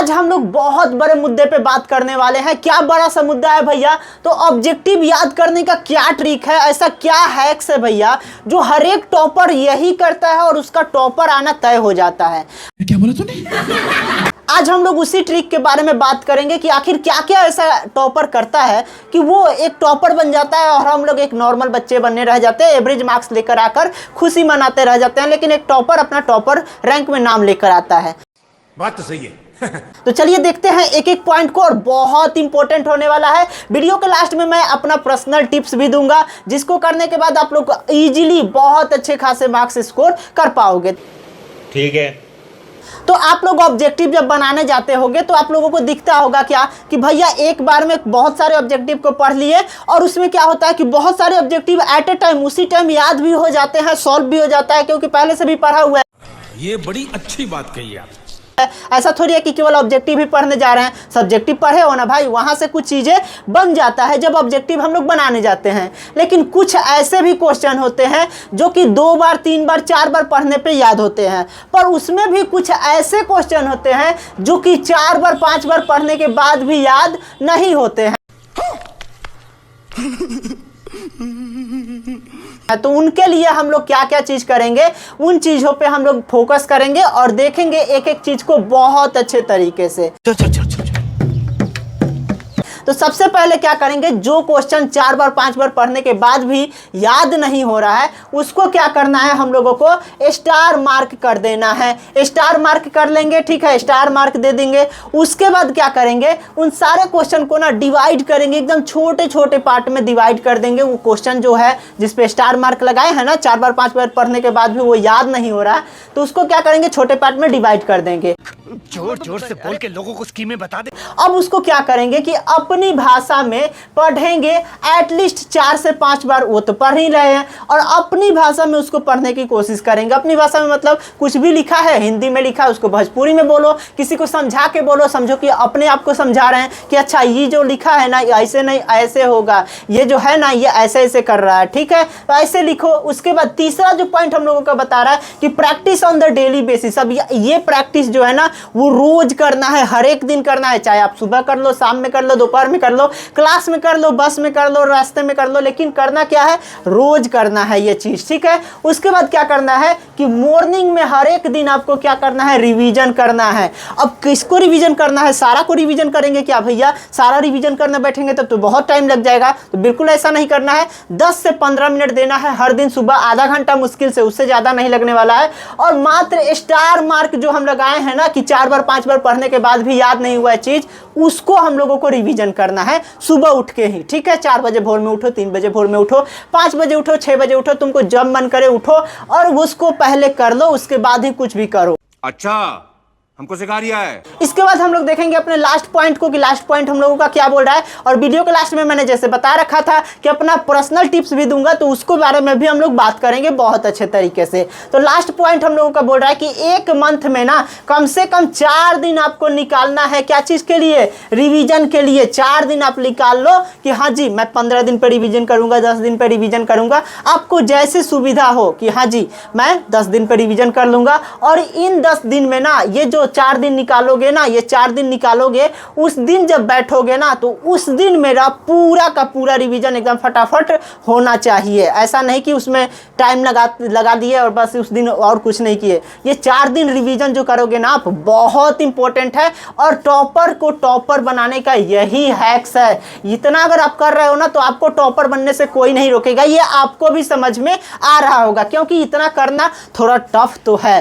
आज हम लोग बहुत बड़े मुद्दे पे बात करने वाले हैं। क्या बड़ा सा मुद्दा है भैया? तो ऑब्जेक्टिव याद करने का क्या ट्रिक है, ऐसा क्या हैक्स है भैया जो हर एक टॉपर यही करता है और उसका टॉपर आना तय हो जाता है। क्या बोला तूने? आज हम लोग उसी ट्रिक के बारे में बात करेंगे कि आखिर क्या क्या ऐसा टॉपर करता है कि वो एक टॉपर बन जाता है और हम लोग एक नॉर्मल बच्चे बनने रह जाते हैं, एवरेज मार्क्स लेकर आकर खुशी मनाते रह जाते हैं, लेकिन एक टॉपर अपना टॉपर रैंक में नाम लेकर आता है। बात तो सही है। तो चलिए देखते हैं एक एक पॉइंट को, और बहुत इंपॉर्टेंट होने वाला है। वीडियो के लास्ट में मैं अपना पर्सनल टिप्स भी दूंगा, जिसको करने के बाद आप लोग इजीली बहुत अच्छे खासे मार्क्स स्कोर कर पाओगे। ठीक है। तो आप लोग ऑब्जेक्टिव जब बनाने जाते होंगे तो आप लोगों को दिखता होगा क्या कि भैया एक बार में बहुत सारे ऑब्जेक्टिव को पढ़ लिए, और उसमें क्या होता है कि बहुत सारे ऑब्जेक्टिव एट ए टाइम उसी टाइम याद भी हो जाते हैं, सॉल्व भी हो जाता है, क्योंकि पहले से भी पढ़ा हुआ है। ये बड़ी अच्छी बात कही आप। ऐसा थोड़ी है कि केवल ऑब्जेक्टिव ही पढ़ने जा रहे हैं, सब्जेक्टिव पढ़े हो ना भाई, वहां से कुछ चीजें बन जाता है जब ऑब्जेक्टिव हम लोग बनाने जाते हैं। लेकिन कुछ ऐसे भी क्वेश्चन होते हैं जो कि 2 बार 3 बार 4 बार पढ़ने पे याद होते हैं, पर उसमें भी कुछ ऐसे क्वेश्चन होते हैं जो कि 4 बार 5 बार पढ़ने के बाद भी याद नहीं होते हैं। तो उनके लिए हम लोग क्या क्या चीज करेंगे, उन चीजों पे हम लोग फोकस करेंगे और देखेंगे एक एक चीज को बहुत अच्छे तरीके से। तो सबसे पहले क्या करेंगे, जो क्वेश्चन 4 बार 5 बार पढ़ने के बाद भी याद नहीं हो रहा है, उसको क्या करना है, हम लोगों को स्टार मार्क कर देना है। स्टार मार्क कर लेंगे, ठीक है, स्टार मार्क दे देंगे। उसके बाद क्या करेंगे, उन सारे क्वेश्चन को ना डिवाइड करेंगे, एकदम छोटे छोटे पार्ट में डिवाइड कर देंगे। वो क्वेश्चन जो है जिसपे स्टार मार्क लगाए हैं ना, 4 बार 5 बार पढ़ने के बाद भी वो याद नहीं हो रहा है, तो उसको क्या करेंगे, छोटे पार्ट में डिवाइड कर देंगे। जोर जोर से बोल के लोगों को स्कीमें बता दे। अब उसको क्या करेंगे कि अपनी भाषा में पढ़ेंगे, एटलीस्ट 4 से 5 बार, वो तो पढ़ ही रहे हैं, और अपनी भाषा में उसको पढ़ने की कोशिश करेंगे। अपनी भाषा में मतलब कुछ भी लिखा है, हिंदी में लिखा है उसको भोजपुरी में बोलो, किसी को समझा के बोलो, समझो कि अपने आप को समझा रहे हैं कि अच्छा ये जो लिखा है ना ऐसे नहीं ऐसे होगा, ये जो है ना ये ऐसे ऐसे कर रहा है, ठीक है, तो ऐसे लिखो। उसके बाद तीसरा जो पॉइंट हम लोगों का बता रहा है कि practice on the daily basis. अब ये प्रैक्टिस जो है ना वो रोज करना है, हर एक दिन करना है, चाहे आप सुबह कर लो, शाम में कर लो, दोपहर में कर लो, क्लास में कर लो, बस में कर लो, रास्ते में कर लो, लेकिन करना क्या है, रोज करना है ये चीज, ठीक है। उसके बाद क्या करना है कि मॉर्निंग में हर एक दिन आपको क्या करना है, रिवीजन करना है। अब किसको रिवीजन करना है, सारा को रिवीजन करेंगे क्या भैया? सारा रिवीजन करने बैठेंगे तब तो बहुत टाइम लग जाएगा, तो बिल्कुल ऐसा नहीं करना है। 10 से 15 मिनट देना है हर दिन सुबह, आधा घंटा मुश्किल से, उससे ज्यादा नहीं लगने वाला है। और मात्र स्टार मार्क जो हम लगाए हैं ना कि 4 बार 5 बार पढ़ने के बाद भी याद नहीं हुआ है चीज, उसको हम लोगों को रिवीजन करना है सुबह उठ के ही, ठीक है। 4 बजे भोर में उठो, 3 बजे भोर में उठो, 5 बजे उठो, 6 बजे उठो, तुमको जब मन करे उठो और उसको पहले कर लो, उसके बाद ही कुछ भी करो। अच्छा, हमको सिखा रिया है। इसके बाद हम लोग देखेंगे अपने लास्ट पॉइंट को कि लास्ट पॉइंट हम लोगों का क्या बोल रहा है। और वीडियो के लास्ट में मैंने जैसे बता रखा था कि अपना पर्सनल टिप्स भी दूंगा, तो उसको बारे में भी हम लोग बात करेंगे बहुत अच्छे तरीके से। तो लास्ट पॉइंट हम लोगों का बोल रहा है कि एक मंथ में ना कम से कम 4 दिन आपको निकालना है। क्या चीज के लिए? रिवीजन के लिए। 4 दिन आप निकाल लो कि हाँ जी मैं 15 दिन पर रिवीजन करूंगा, 10 दिन पर रिवीजन करूंगा, आपको जैसे सुविधा हो कि हाँ जी मैं 10 दिन पर रिवीजन कर लूंगा। और इन 10 दिन में ना ये जो 4 दिन निकालोगे ना, ये 4 दिन निकालोगे, उस दिन जब बैठोगे ना तो उस दिन मेरा पूरा का पूरा रिवीजन एकदम फटाफट होना चाहिए। ऐसा नहीं कि उसमें टाइम लगा दिए और बस उस दिन और कुछ नहीं किए। ये 4 दिन रिवीजन जो करोगे ना आप, बहुत इंपॉर्टेंट है, और टॉपर को टॉपर बनाने का यही हैक्स है। इतना अगर आप कर रहे हो ना तो आपको टॉपर बनने से कोई नहीं रोकेगा। ये आपको भी समझ में आ रहा होगा, क्योंकि इतना करना थोड़ा टफ तो है।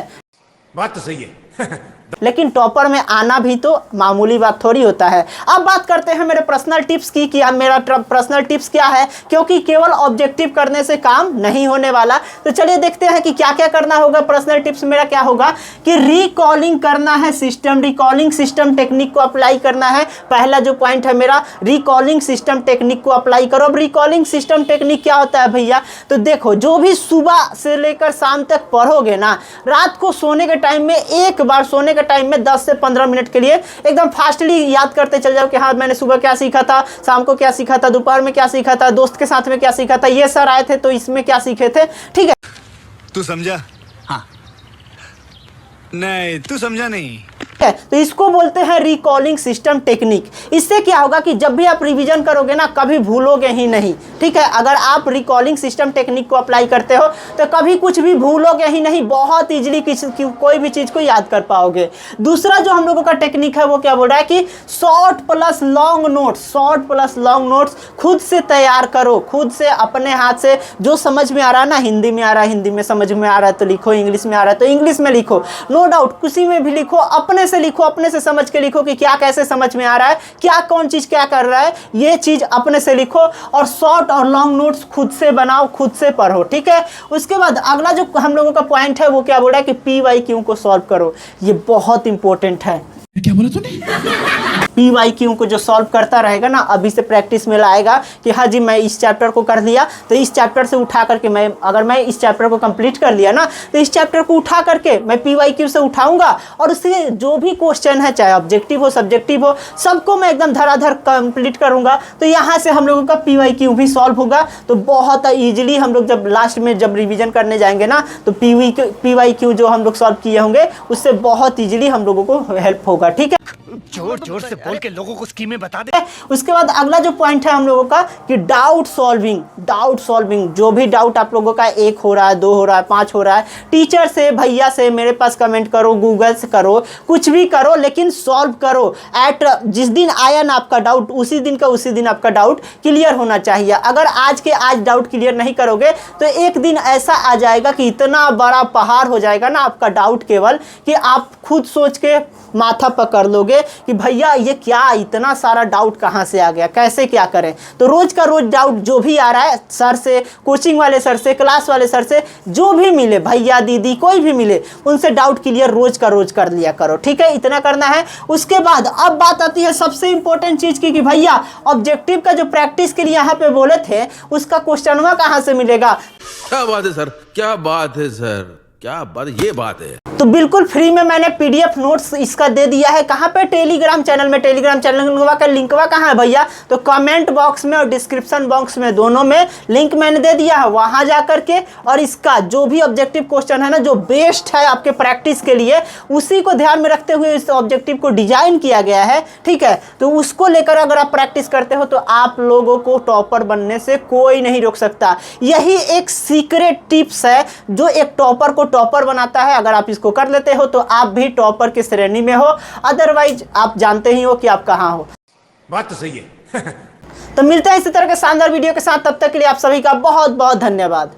बात तो सही है। लेकिन टॉपर में आना भी तो मामूली बात थोड़ी होता है। अब बात करते हैं मेरे पर्सनल टिप्स की कि मेरा पर्सनल टिप्स क्या है, क्योंकि केवल ऑब्जेक्टिव करने से काम नहीं होने वाला। तो चलिए देखते हैं कि क्या क्या करना होगा। पर्सनल टिप्स मेरा क्या होगा कि रिकॉलिंग करना है, सिस्टम रिकॉलिंग सिस्टम टेक्निक को अप्लाई करना है। पहला जो पॉइंट है मेरा, रिकॉलिंग सिस्टम टेक्निक को अप्लाई करो। अब रिकॉलिंग सिस्टम टेक्निक क्या होता है भैया? तो देखो, जो भी सुबह से लेकर शाम तक पढ़ोगे ना, रात को सोने के टाइम में एक बार सोने के टाइम में 10 से 15 मिनट के लिए एकदम फास्टली याद करते चल जाओ कि हाँ मैंने सुबह क्या सीखा था, शाम को क्या सीखा था, दोपहर में क्या सीखा था, दोस्त के साथ में क्या सीखा था, ये सर आए थे तो इसमें क्या सीखे थे, ठीक है। तू समझा? हाँ। नहीं, तू समझा नहीं। तो इसको बोलते हैं रिकॉलिंग सिस्टम टेक्निक। इससे क्या होगा कि जब भी आप रिवीजन करोगे ना, कभी भूलोगे ही नहीं। ठीक है, अगर आप रिकॉलिंग सिस्टम टेक्निक को अप्लाई करते हो तो कभी कुछ भी भूलोगे ही नहीं, बहुत इजीली कोई भी चीज को याद कर पाओगे। दूसरा जो हम लोगों का टेक्निक है वो क्या बोल रहा है कि short plus long notes, short plus long notes खुद से तैयार करो, खुद से अपने हाथ से। जो समझ में आ रहा है ना, हिंदी में आ रहा है हिंदी में, समझ में आ रहा है तो लिखो, इंग्लिश में आ रहा है तो इंग्लिश में लिखो, नो डाउट किसी में भी लिखो, अपने से लिखो, अपने से समझ के लिखो कि क्या कैसे समझ में आ रहा है, क्या कौन चीज क्या कर रहा है, ये चीज अपने से लिखो। और शॉर्ट और लॉन्ग नोट्स खुद से बनाओ, खुद से पढ़ो। ठीक है, उसके बाद अगला जो हम लोगों का पॉइंट है वो क्या बोल रहा है कि PYQ को सॉल्व करो। ये बहुत इंपॉर्टेंट है। क्या बोला तूने? PYQ को जो सॉल्व करता रहेगा ना, अभी से प्रैक्टिस में लाएगा कि हाँ जी मैं इस चैप्टर को कर लिया तो इस चैप्टर से उठा करके अगर मैं इस चैप्टर को कंप्लीट कर लिया ना तो इस चैप्टर को उठा करके मैं PYQ से उठाऊंगा और उससे जो भी क्वेश्चन है, चाहे ऑब्जेक्टिव हो सब्जेक्टिव हो, सबको मैं एकदम धराधर कंप्लीट करूंगा। तो यहाँ से हम लोगों का PYQ भी सॉल्व होगा। तो बहुत ईजिली हम लोग जब लास्ट में जब रिविजन करने जाएंगे ना तो PYQ जो हम लोग सॉल्व किए होंगे उससे बहुत ईजिली हम लोगों को हेल्प होगा। ठीक है, जोर जोर से बोल के लोगों को स्कीमें बता दे। उसके बाद अगला जो पॉइंट है हम लोगों का कि डाउट सॉल्विंग। डाउट सॉल्विंग, जो भी डाउट आप लोगों का 1 हो रहा है, 2 हो रहा है, 5 हो रहा है, टीचर से, भैया से, मेरे पास कमेंट करो, गूगल से करो, कुछ भी करो, लेकिन सॉल्व करो। जिस दिन आया ना आपका डाउट, उसी दिन का उसी दिन आपका डाउट क्लियर होना चाहिए। अगर आज के आज डाउट क्लियर नहीं करोगे तो एक दिन ऐसा आ जाएगा कि इतना बड़ा पहाड़ हो जाएगा ना आपका डाउट केवल कि आप खुद सोच के माथा पकड़ लोगे कि भैया ये क्या, इतना सारा डाउट कहाँ से आ गया, कैसे क्या करें। तो रोज का रोज डाउट जो भी आ रहा है, सर से, कोचिंग वाले सर से, क्लास वाले सर से, जो भी मिले, भैया दीदी कोई भी मिले, उनसे डाउट क्लियर रोज का रोज कर लिया करो। ठीक है, इतना करना है। उसके बाद अब बात आती है सबसे इंपॉर्टेंट चीज की कि भैया ऑब्जेक्टिव का जो प्रैक्टिस के लिए यहाँ पे बोले थे उसका क्वेश्चनवा कहाँ से मिलेगा। क्या बात है सर, क्या बात है सर, क्या बात, ये बात है। तो बिल्कुल फ्री में मैंने PDF नोट्स इसका दे दिया है। कहाँ पे? टेलीग्राम चैनल में। टेलीग्राम चैनल का लिंकवा कहाँ है भैया? तो कमेंट बॉक्स में और डिस्क्रिप्शन बॉक्स में, दोनों में लिंक मैंने दे दिया है। वहां जा करके और इसका जो भी ऑब्जेक्टिव क्वेश्चन है ना, जो बेस्ट है आपके प्रैक्टिस के लिए, उसी को ध्यान में रखते हुए इस ऑब्जेक्टिव को डिजाइन किया गया है। ठीक है, तो उसको लेकर अगर आप प्रैक्टिस करते हो तो आप लोगों को टॉपर बनने से कोई नहीं रोक सकता। यही एक सीक्रेट टिप्स है जो एक टॉपर को टॉपर बनाता है। अगर आप इसको कर लेते हो तो आप भी टॉपर की श्रेणी में हो, अदरवाइज आप जानते ही हो कि आप कहां हो। बात तो सही है। तो मिलते हैं इसी तरह के शानदार वीडियो के साथ, तब तक के लिए आप सभी का बहुत बहुत धन्यवाद।